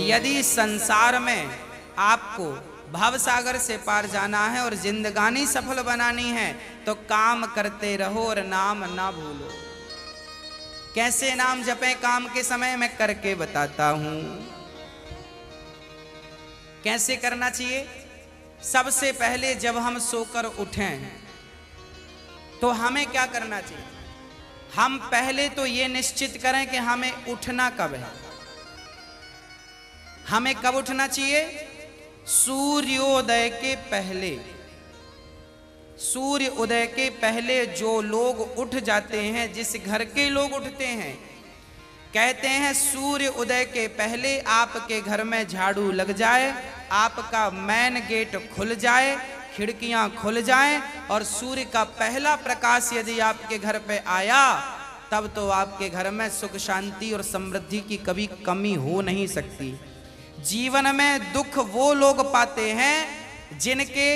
यदि संसार में आपको भव सागर से पार जाना है और जिंदगानी सफल बनानी है तो काम करते रहो और नाम ना भूलो। कैसे नाम जपें काम के समय, मैं करके बताता हूं कैसे करना चाहिए। सबसे पहले जब हम सोकर उठें तो हमें क्या करना चाहिए? हम पहले तो ये निश्चित करें कि हमें उठना कब है। हमें कब उठना चाहिए? सूर्योदय के पहले। सूर्य उदय के पहले जो लोग उठ जाते हैं, जिस घर के लोग उठते हैं, कहते हैं सूर्य उदय के पहले आपके घर में झाड़ू लग जाए, आपका मेन गेट खुल जाए, खिड़कियां खुल जाएं और सूर्य का पहला प्रकाश यदि आपके घर पे आया तब तो आपके घर में सुख शांति और समृद्धि की कभी कमी हो नहीं सकती। जीवन में दुख वो लोग पाते हैं जिनके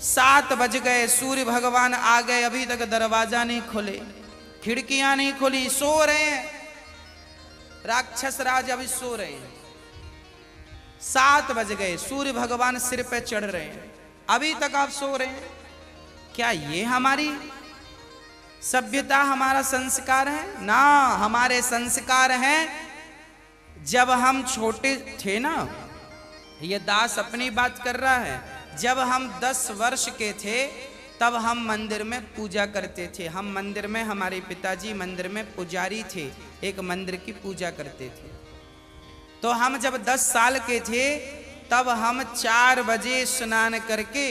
7 बज गए, सूर्य भगवान आ गए, अभी तक दरवाजा नहीं खुले, खिड़कियां नहीं खुली, सो रहे हैं, राक्षस राज अभी सो रहे हैं। 7 बज गए, सूर्य भगवान सिर पे चढ़ रहे हैं, अभी तक आप सो रहे हैं। क्या ये हमारी सभ्यता, हमारा संस्कार है? ना, हमारे संस्कार हैं जब हम छोटे थे ना, ये दास अपनी बात कर रहा है, जब हम 10 वर्ष के थे तब हम मंदिर में पूजा करते थे। हम मंदिर में, हमारे पिताजी मंदिर में पुजारी थे, एक मंदिर की पूजा करते थे। तो हम जब 10 साल के थे तब हम 4 बजे स्नान करके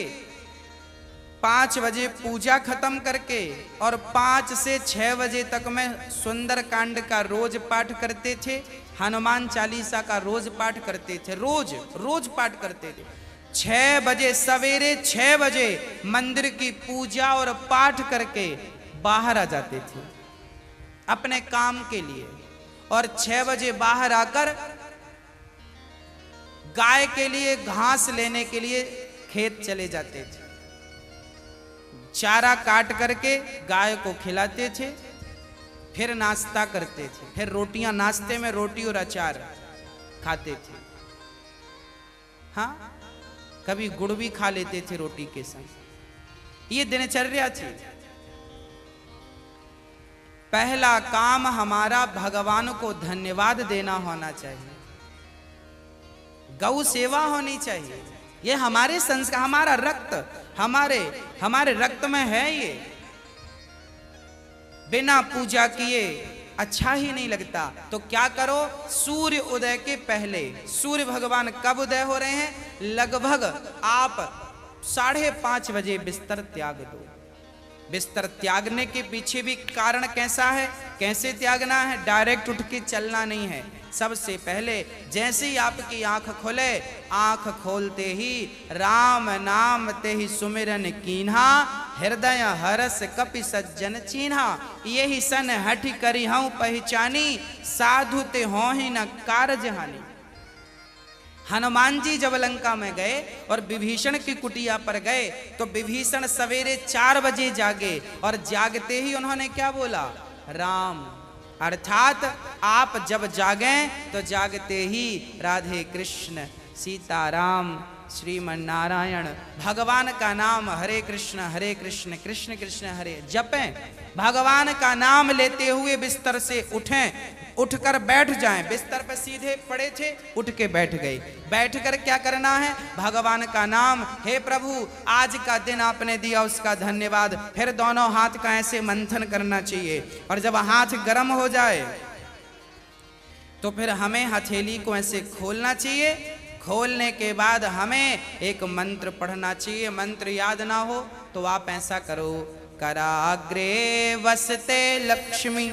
5 बजे पूजा खत्म करके और 5 से 6 बजे तक में सुंदर कांड का रोज पाठ करते थे, हनुमान चालीसा का रोज पाठ करते थे, रोज पाठ करते थे। 6 बजे, सवेरे 6 बजे मंदिर की पूजा और पाठ करके बाहर आ जाते थे अपने काम के लिए, और 6 बजे बाहर आकर गाय के लिए घास लेने के लिए खेत चले जाते थे। चारा काट करके गाय को खिलाते थे, फिर नाश्ता करते थे, फिर रोटियां, नाश्ते में रोटी और अचार खाते थे। हाँ, कभी गुड़ भी खा लेते थे रोटी के साथ। ये दिनचर्या थी। पहला काम हमारा भगवान को धन्यवाद देना होना चाहिए, गौ सेवा होनी चाहिए। ये हमारे संस्कार, हमारा रक्त, हमारे रक्त में है ये। बिना पूजा किए अच्छा ही नहीं लगता। तो क्या करो, सूर्य उदय के पहले, सूर्य भगवान कब उदय हो रहे हैं? लगभग आप 5:30 बजे बिस्तर त्याग दो। बिस्तर त्यागने के पीछे भी कारण कैसा है, कैसे त्यागना है? डायरेक्ट उठ के चलना नहीं है। सबसे पहले जैसे ही आपकी आंख खोले, आंख खोलते ही राम नाम ते ही सुमिरन कीन्हा, हृदय हरस कपि सज्जन चीन्हा, यही सन हठ करी हूं पहचानी, साधु ते हो ही न कारज हानि। हनुमान जी जब लंका में गए और विभीषण की कुटिया पर गए तो विभीषण सवेरे 4 बजे जागे और जागते ही उन्होंने क्या बोला? राम। अर्थात आप जब जागें तो जागते ही राधे कृष्ण, सीताराम, श्रीमन नारायण, भगवान का नाम हरे कृष्ण कृष्ण कृष्ण हरे जपें। भगवान का नाम लेते हुए बिस्तर से उठें, उठकर बैठ जाएं। बिस्तर पर सीधे पड़े थे, उठ के बैठ गए। बैठकर क्या करना है? भगवान का नाम, हे प्रभु आज का दिन आपने दिया उसका धन्यवाद। फिर दोनों हाथ का ऐसे मंथन करना चाहिए और जब हाथ गर्म हो जाए तो फिर हमें हथेली को ऐसे खोलना चाहिए। खोलने के बाद हमें एक मंत्र पढ़ना चाहिए। मंत्र याद ना हो तो आप ऐसा करो, कराग्रे वसते लक्ष्मी,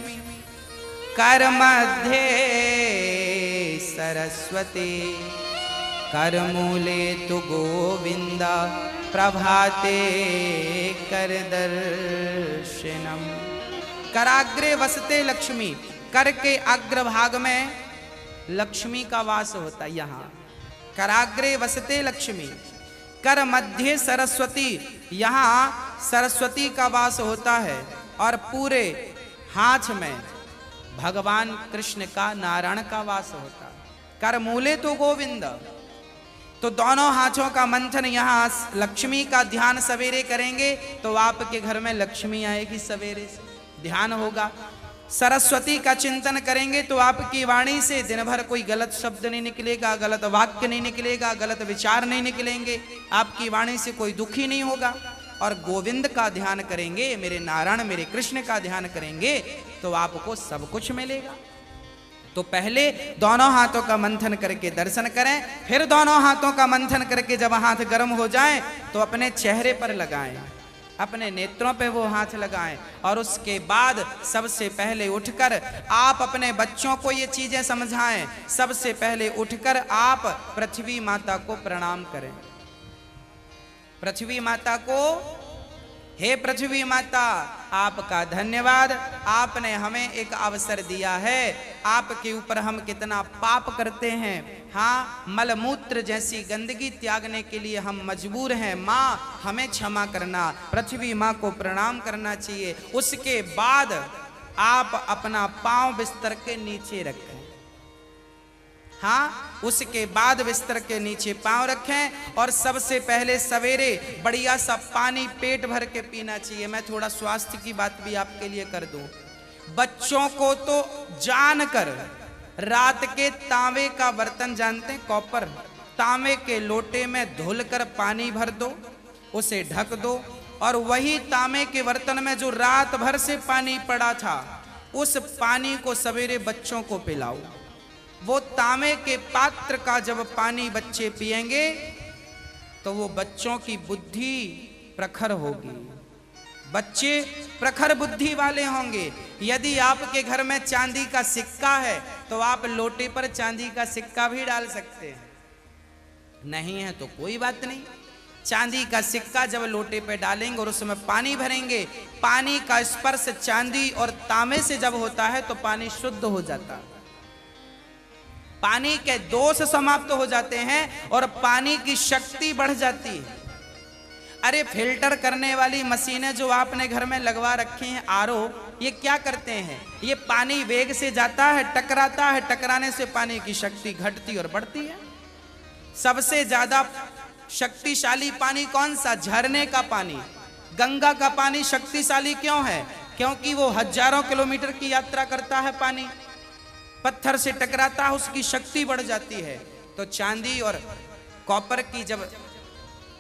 कर मध्य सरस्वती, कर मूले तु गोविंदा, प्रभाते कर दर्शनम। कराग्रे वसते लक्ष्मी, कर के अग्रभाग में लक्ष्मी का वास होता है। यहाँ कराग्रे वसते लक्ष्मी, कर मध्य सरस्वती, यहाँ सरस्वती का वास होता है और पूरे हाथ में भगवान कृष्ण का, नारायण का वास होता है। कर मूले तो गोविंद। तो दोनों हाथों का मंथन, यहाँ लक्ष्मी का ध्यान सवेरे करेंगे तो आपके घर में लक्ष्मी आएगी, सवेरे से ध्यान होगा। सरस्वती का चिंतन करेंगे तो आपकी वाणी से दिन भर कोई गलत शब्द नहीं निकलेगा, गलत वाक्य नहीं निकलेगा, गलत विचार नहीं निकलेंगे, आपकी वाणी से कोई दुखी नहीं होगा। और गोविंद का ध्यान करेंगे, मेरे नारायण मेरे कृष्ण का ध्यान करेंगे तो आपको सब कुछ मिलेगा। तो पहले दोनों हाथों का मंथन करके दर्शन करें, फिर दोनों हाथों का मंथन करके जब हाथ गर्म हो जाए तो अपने चेहरे पर लगाएं, अपने नेत्रों पे वो हाथ लगाएं। और उसके बाद सबसे पहले उठकर आप अपने बच्चों को ये चीजें समझाएं। सबसे पहले उठकर आप पृथ्वी माता को प्रणाम करें। पृथ्वी माता को, हे पृथ्वी माता, आपका धन्यवाद, आपने हमें एक अवसर दिया है। आपके ऊपर हम कितना पाप करते हैं, हाँ, मलमूत्र जैसी गंदगी त्यागने के लिए हम मजबूर हैं। माँ हमें क्षमा करना, पृथ्वी माँ को प्रणाम करना चाहिए। उसके बाद आप अपना पांव बिस्तर के नीचे रखें, हाँ, उसके बाद बिस्तर के नीचे पांव रखें। और सबसे पहले सवेरे बढ़िया सा पानी पेट भर के पीना चाहिए। मैं थोड़ा स्वास्थ्य की बात भी आपके लिए कर दूं। बच्चों को तो जानकर रात के तांबे का बर्तन, जानते हैं, कॉपर, तांबे के लोटे में धुलकर पानी भर दो, उसे ढक दो और वही तांबे के बर्तन में जो रात भर से पानी पड़ा था उस पानी को सवेरे बच्चों को पिलाओ। वो तांबे के पात्र का जब पानी बच्चे पिएंगे तो वो बच्चों की बुद्धि प्रखर होगी, बच्चे प्रखर बुद्धि वाले होंगे। यदि आपके घर में चांदी का सिक्का है तो आप लोटे पर चांदी का सिक्का भी डाल सकते हैं, नहीं है तो कोई बात नहीं। चांदी का सिक्का जब लोटे पे डालेंगे और उसमें पानी भरेंगे, पानी का स्पर्श चांदी और तांबे से जब होता है तो पानी शुद्ध हो जाता है, पानी के दोष समाप्त हो जाते हैं और पानी की शक्ति बढ़ जाती है। अरे फिल्टर करने वाली मशीनें जो आपने घर में लगवा रखी हैं, आरओ, ये क्या करते हैं? ये पानी वेग से जाता है, टकराता है, टकराने से पानी की शक्ति घटती और बढ़ती है। सबसे ज्यादा शक्तिशाली पानी कौन सा? झरने का पानी। गंगा का पानी शक्तिशाली क्यों है? क्योंकि वो हजारों किलोमीटर की यात्रा करता है, पानी पत्थर से टकराता है, उसकी शक्ति बढ़ जाती है। तो चांदी और कॉपर की जब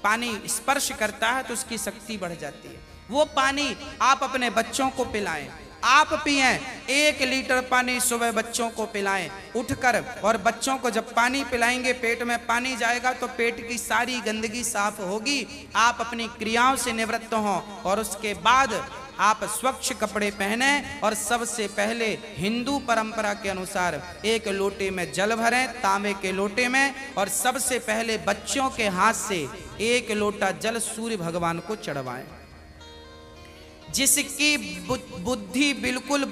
पानी स्पर्श करता है तो उसकी शक्ति बढ़ जाती है। वो पानी आप अपने बच्चों को पिलाएं, आप पिएं। 1 लीटर पानी सुबह बच्चों को पिलाएं उठकर, और बच्चों को जब पानी पिलाएंगे पेट में पानी जाएगा तो पेट की सारी गंदगी साफ होगी, आप अपनी क्रियाओं से निवृत्त हों। और उसके बाद आप स्वच्छ कपड़े पहने और सबसे पहले हिंदू परंपरा के अनुसार 1 लोटे में जल भरें, तांबे के लोटे में, और सबसे पहले बच्चों के हाथ से 1 लोटा जल सूर्य भगवान को चढ़वाएं। जिसकी बुद्धि बिल्कुल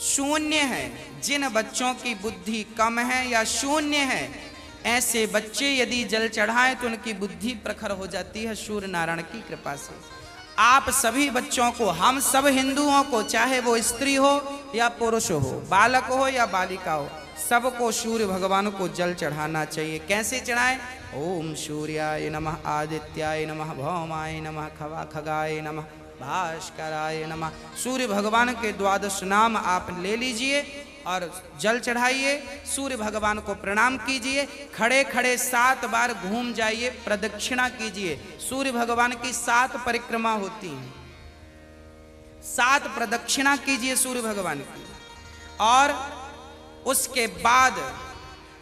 शून्य है, जिन बच्चों की बुद्धि कम है या शून्य है, ऐसे बच्चे यदि जल चढ़ाएं तो उनकी बुद्धि प्रखर हो जाती है सूर्य नारायण की कृपा से। आप सभी बच्चों को, हम सब हिंदुओं को, चाहे वो स्त्री हो या पुरुष हो, बालक हो या बालिका हो, सबको सूर्य भगवान को जल चढ़ाना चाहिए। कैसे चढ़ाएं? ओम सूर्याय नमः, आदित्याय नमः, भौमाय नमः, खगाय नमः, भास्कराय नमः। सूर्य भगवान के 12 नाम आप ले लीजिए और जल चढ़ाइए, सूर्य भगवान को प्रणाम कीजिए, खड़े खड़े 7 बार घूम जाइए, प्रदक्षिणा कीजिए। सूर्य भगवान की 7 परिक्रमा होती हैं, 7 प्रदक्षिणा कीजिए सूर्य भगवान की। और उसके बाद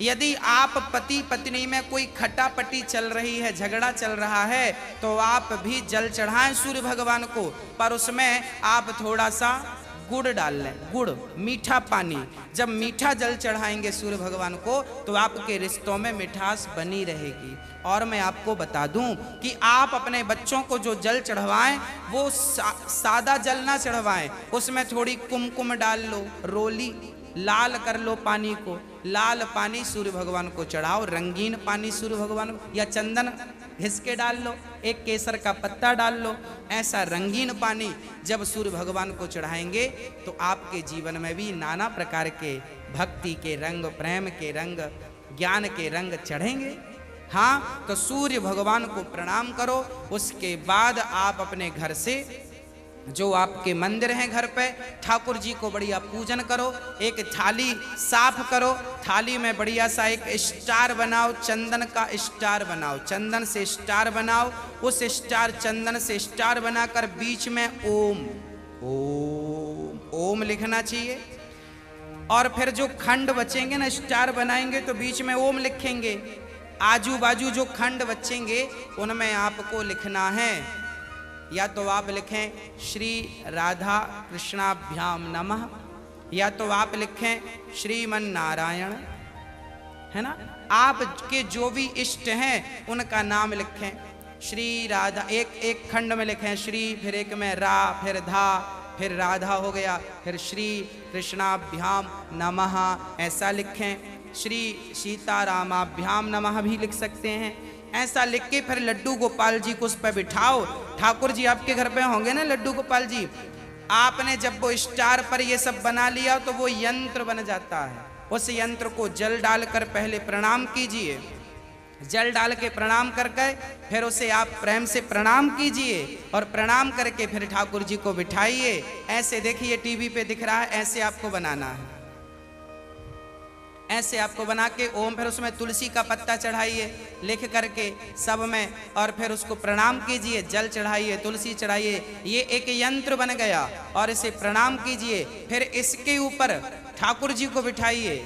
यदि आप पति पत्नी में कोई खटापटी चल रही है, झगड़ा चल रहा है, तो आप भी जल चढ़ाएं सूर्य भगवान को, पर उसमें आप थोड़ा सा गुड़ डाल लें, गुड़, मीठा पानी। जब मीठा जल चढ़ाएंगे सूर्य भगवान को तो आपके रिश्तों में मिठास बनी रहेगी। और मैं आपको बता दूं कि आप अपने बच्चों को जो जल चढ़वाएं वो सादा जल ना चढ़वाएं, उसमें थोड़ी कुमकुम डाल लो, रोली लाल कर लो पानी को, लाल पानी सूर्य भगवान को चढ़ाओ, रंगीन पानी सूर्य भगवान को, या चंदन घिस के डाल लो, एक केसर का पत्ता डाल लो, ऐसा रंगीन पानी जब सूर्य भगवान को चढ़ाएंगे तो आपके जीवन में भी नाना प्रकार के भक्ति के रंग, प्रेम के रंग, ज्ञान के रंग चढ़ेंगे। हाँ, तो सूर्य भगवान को प्रणाम करो। उसके बाद आप अपने घर से जो आपके मंदिर हैं घर पे, ठाकुर जी को बढ़िया पूजन करो। एक थाली साफ करो, थाली में बढ़िया सा एक स्टार बनाओ, चंदन का स्टार बनाओ, चंदन से स्टार बनाओ। उस स्टार, चंदन से स्टार बनाकर बीच में ओम ओम ओम लिखना चाहिए। और फिर जो खंड बचेंगे ना, स्टार बनाएंगे तो बीच में ओम लिखेंगे। आजू बाजू जो खंड बचेंगे उनमें आपको लिखना है, या तो आप लिखें श्री राधा कृष्णाभ्याम नमः, या तो आप लिखें श्रीमन नारायण, है ना। आपके जो भी इष्ट हैं उनका नाम लिखें। श्री राधा, एक खंड में लिखें श्री, फिर एक में रा, फिर धा, फिर राधा हो गया, फिर श्री कृष्णाभ्याम नमः ऐसा लिखें। श्री सीतारामाभ्याम नमः भी लिख सकते हैं। ऐसा लिख के फिर लड्डू गोपाल जी को उस पर बिठाओ। ठाकुर जी आपके घर पे होंगे ना लड्डू गोपाल जी। आपने जब वो स्टार पर ये सब बना लिया तो वो यंत्र बन जाता है। उस यंत्र को जल डालकर पहले प्रणाम कीजिए, जल डाल के प्रणाम करके फिर उसे आप प्रेम से प्रणाम कीजिए, और प्रणाम करके फिर ठाकुर जी को बिठाइए। ऐसे देखिए टीवी पे दिख रहा है, ऐसे आपको बनाना है, ऐसे आपको बना के ओम, फिर उसमें तुलसी का पत्ता चढ़ाइए लिख करके सब में, और फिर उसको प्रणाम कीजिए, जल चढ़ाइए, तुलसी चढ़ाइए। ये एक यंत्र बन गया, और इसे प्रणाम कीजिए। फिर इसके ऊपर ठाकुर जी को बिठाइए,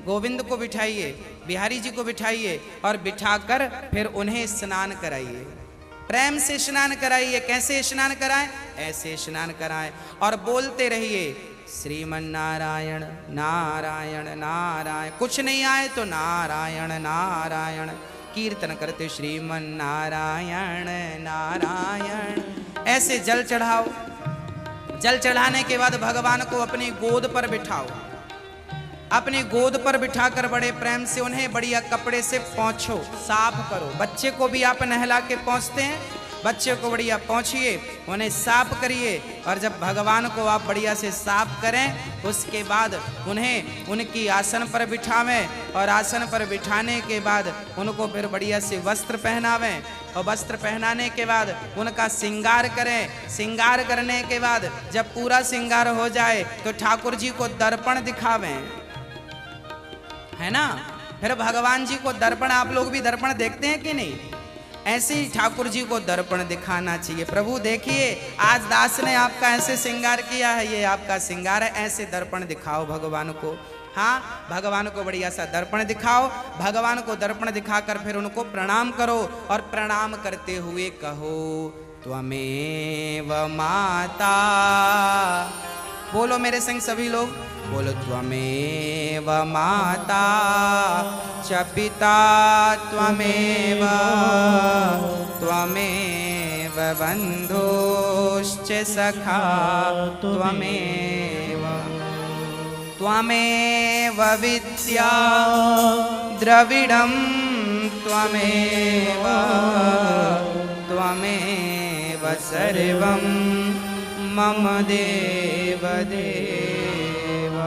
गोविंद को बिठाइए, बिहारी जी को बिठाइए, और बिठाकर फिर उन्हें स्नान कराइए, प्रेम से स्नान कराइए। कैसे स्नान कराएं? ऐसे स्नान कराएं, और बोलते रहिए श्रीमन नारायण नारायण नारायण। कुछ नहीं आए तो नारायण नारायण कीर्तन करते श्रीमन नारायण नारायण। ऐसे जल चढ़ाओ। जल चढ़ाने के बाद भगवान को अपनी गोद पर बिठाओ। अपनी गोद पर बिठाकर बड़े प्रेम से उन्हें बढ़िया कपड़े से पोंछो, साफ करो। बच्चे को भी आप नहला के पोंछते हैं, बच्चे को बढ़िया पोंछिए, उन्हें साफ करिए। और जब भगवान को आप बढ़िया से साफ करें, उसके बाद उन्हें उनकी आसन पर बिठावें, और आसन पर बिठाने के बाद उनको फिर बढ़िया से वस्त्र पहनावें, और वस्त्र पहनाने के बाद उनका श्रृंगार करें। श्रृंगार करने के बाद जब पूरा श्रृंगार हो जाए तो ठाकुर जी को दर्पण दिखावें, है ना। फिर भगवान जी को दर्पण, आप लोग भी दर्पण देखते हैं कि नहीं? ऐसे ही ठाकुर जी को दर्पण दिखाना चाहिए। प्रभु देखिए आज दास ने आपका ऐसे श्रृंगार किया है, ये आपका श्रृंगार है, ऐसे दर्पण दिखाओ भगवान को। हाँ, भगवान को बढ़िया सा दर्पण दिखाओ। भगवान को दर्पण दिखाकर फिर उनको प्रणाम करो, और प्रणाम करते हुए कहो त्वमेव माता। बोलो मेरे संग सभी लोग, बोलो त्वमेव माता च पिता त्वमेव, त्वमेव बन्धुश्च सखा त्वमेव, त्वमेव विद्या द्रविडं त्वमेव, त्वमेव सर्वं मम देव देव।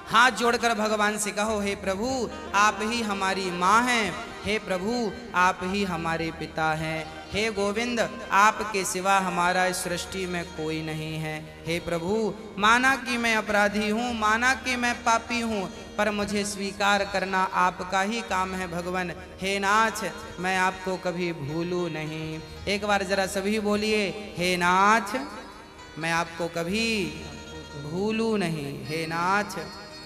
हाथ जोड़कर भगवान से कहो, हे प्रभु आप ही हमारी माँ हैं, हे प्रभु आप ही हमारे पिता हैं, हे गोविंद आपके सिवा हमारा इस सृष्टि में कोई नहीं है। हे प्रभु माना कि मैं अपराधी हूँ, माना कि मैं पापी हूँ, पर मुझे स्वीकार करना आपका ही काम है भगवान। हे नाथ मैं आपको कभी भूलूं नहीं। एक बार जरा सभी बोलिए, हे नाथ मैं आपको कभी भूलूं नहीं, हे नाथ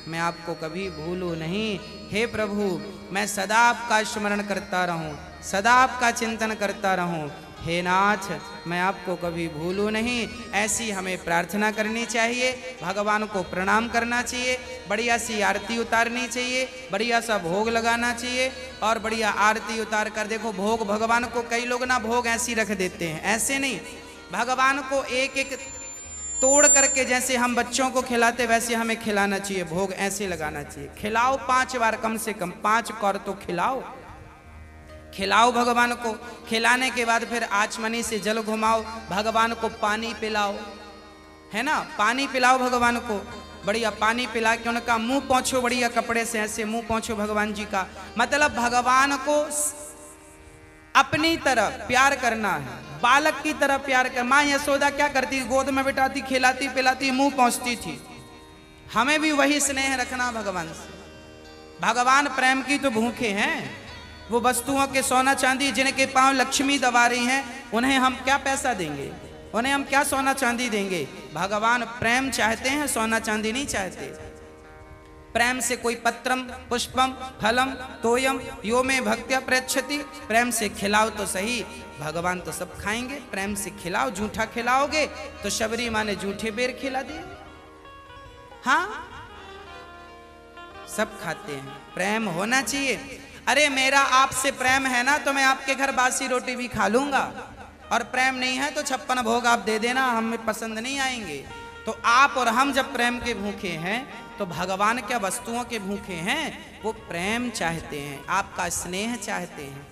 मैं आपको कभी भूलूं नहीं। हे प्रभु मैं सदा आपका स्मरण करता रहूं, सदा आपका चिंतन करता रहूं। हे नाथ मैं आपको कभी भूलूं नहीं। ऐसी हमें प्रार्थना करनी चाहिए, भगवान को प्रणाम करना चाहिए, बढ़िया सी आरती उतारनी चाहिए, बढ़िया सा भोग लगाना चाहिए, और बढ़िया आरती उतार कर देखो भोग भगवान को, कई लोग ना भोग ऐसी रख देते हैं, ऐसे नहीं, भगवान को एक एक तोड़ करके जैसे हम बच्चों को खिलाते वैसे हमें खिलाना चाहिए। भोग ऐसे लगाना चाहिए, खिलाओ 5 बार, कम से कम 5 कौर तो खिलाओ, खिलाओ भगवान को। खिलाने के बाद फिर आचमनी से जल घुमाओ, भगवान को पानी पिलाओ, है ना, पानी पिलाओ भगवान को। बढ़िया पानी पिला के उनका मुंह पोंछो बढ़िया कपड़े से, ऐसे मुंह पोंछो भगवान जी का। मतलब भगवान को अपनी तरह प्यार करना है, बालक की तरह प्यार कर। माँ यशोदा क्या करती, गोद में बिठाती, खिलाती पिलाती, मुंह पोंछती थी। हमें भी वही स्नेह रखना भगवान से। भगवान प्रेम की तो भूखे हैं। वो वस्तुओं के सोना चांदी जिनके पांव लक्ष्मी दबा रही हैं, उन्हें हम क्या पैसा देंगे, उन्हें हम क्या सोना चांदी देंगे। भगवान प्रेम चाहते हैं, सोना चांदी नहीं चाहते। प्रेम से कोई पत्रम पुष्पम फलम तोयम यो में भक्त्या प्रयच्छति, प्रेम से खिलाओ तो सही, भगवान तो सब खाएंगे। प्रेम से खिलाओ, झूठा खिलाओगे तो शबरी माँ ने झूठे बेर खिला दिए। हाँ, सब खाते हैं, प्रेम होना चाहिए। अरे मेरा आपसे प्रेम है ना तो मैं आपके घर बासी रोटी भी खा लूंगा, और प्रेम नहीं है तो 56 भोग आप दे देना, हमें पसंद नहीं आएंगे। तो आप और हम जब प्रेम के भूखे हैं तो भगवान क्या वस्तुओं के भूखे हैं, वो प्रेम चाहते हैं, आपका स्नेह चाहते हैं।